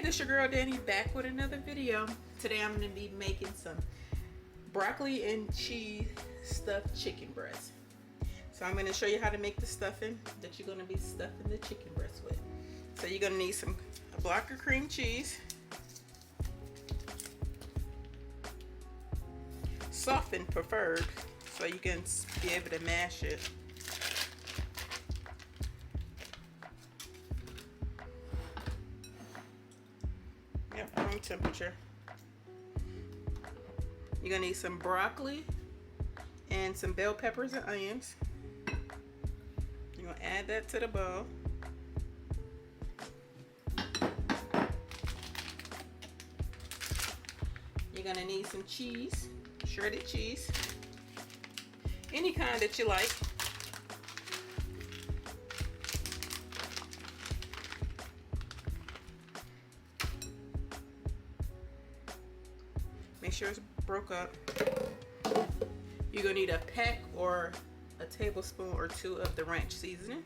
This your girl Danny back with another video. Today I'm going to be making some broccoli and cheese stuffed chicken breast. So I'm going to show you how to make the stuffing that you're going to be stuffing the chicken breast with. So you're going to need a block of cream cheese, softened preferred, so you can be able to mash it. Yep, room temperature. You're gonna need some broccoli and some bell peppers and onions. You're gonna add that to the bowl. You're gonna need some cheese, shredded cheese, any kind that you like. Make sure it's broke up. You're gonna need a peck or a tablespoon or two of the ranch seasoning.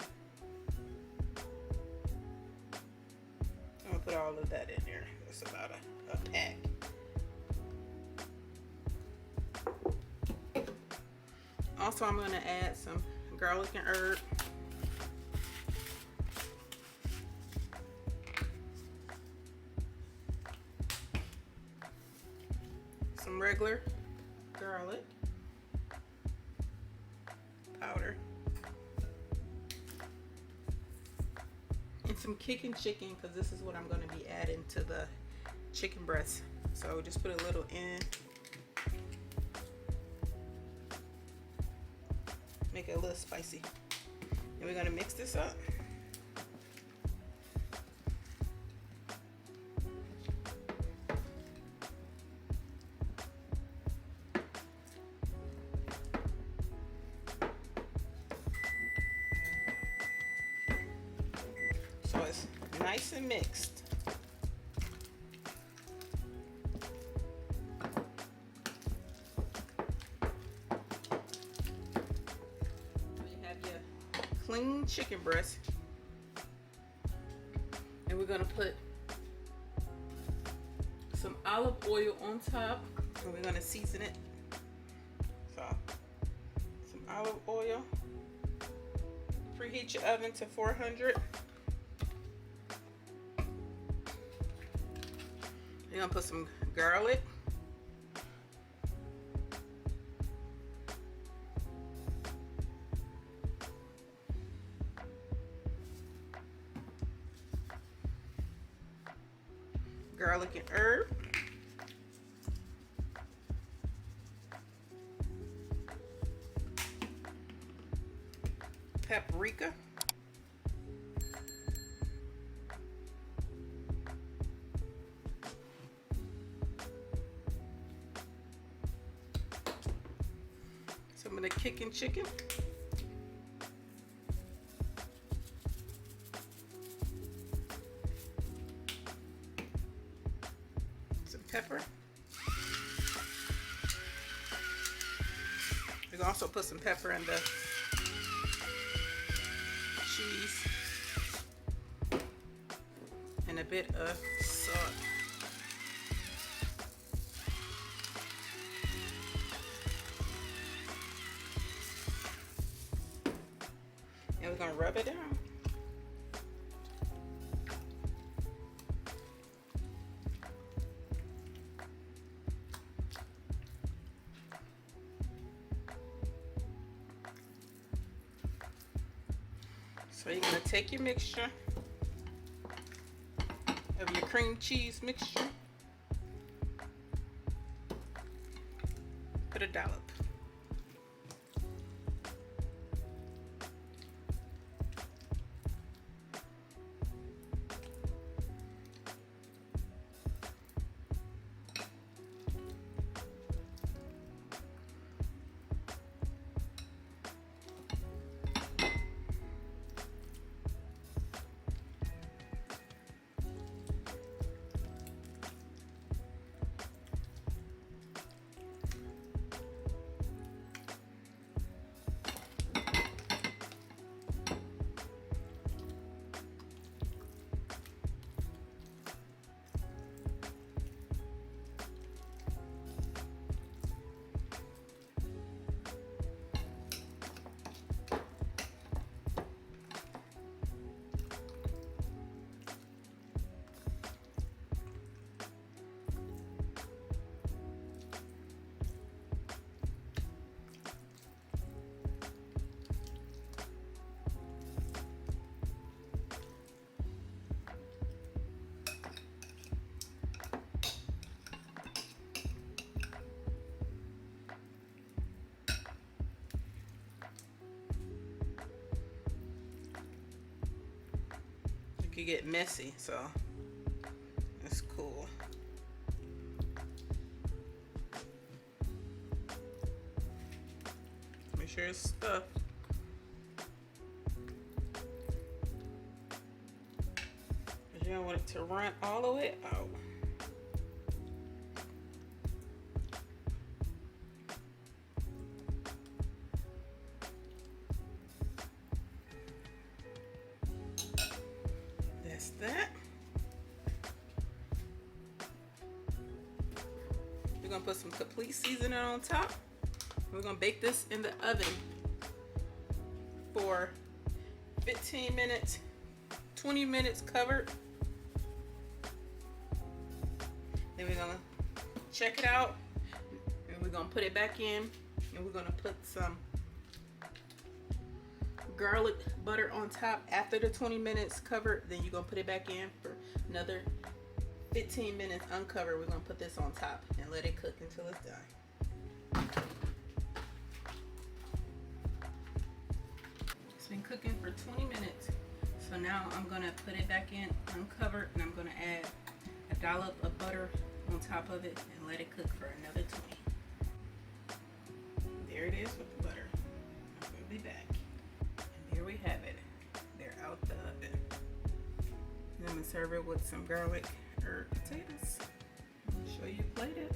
I'm gonna put all of that in there. That's about a pack. Also, I'm gonna add some garlic and herb. Some regular garlic powder, and some kicking chicken, because this is what I'm going to be adding to the chicken breast. So just put a little in, make it a little spicy. And we're going to mix this up. So it's nice and mixed. You have your clean chicken breast, and we're gonna put some olive oil on top, and we're gonna season it. So some olive oil. Preheat your oven to 400. You're gonna put some garlic, garlic and herb, paprika, some of the kicking chicken, some pepper. We can also put some pepper in the cheese and a bit of salt. And we're gonna rub it down. So you're gonna take your mixture of your cream cheese mixture, put a dollop. could get messy, so that's cool. Make sure it's stuffed. You don't want it to run all the way out. That's that. We're gonna put some complete seasoning on top. We're gonna bake this in the oven for 15 minutes, 20 minutes covered. Then we're gonna check it out and we're gonna put it back in, and we're gonna put some garlic butter on top after the 20 minutes covered. Then you're gonna put it back in for another 15 minutes uncovered. We're gonna put this on top and let it cook until it's done. It's been cooking for 20 minutes. So now I'm gonna put it back in uncovered, and I'm gonna add a dollop of butter on top of it and let it cook for another 20. There it is with the butter. We'll be back. And here we have it. They're out the oven. And I'm gonna serve it with some garlic herb potatoes. I'll show you plated.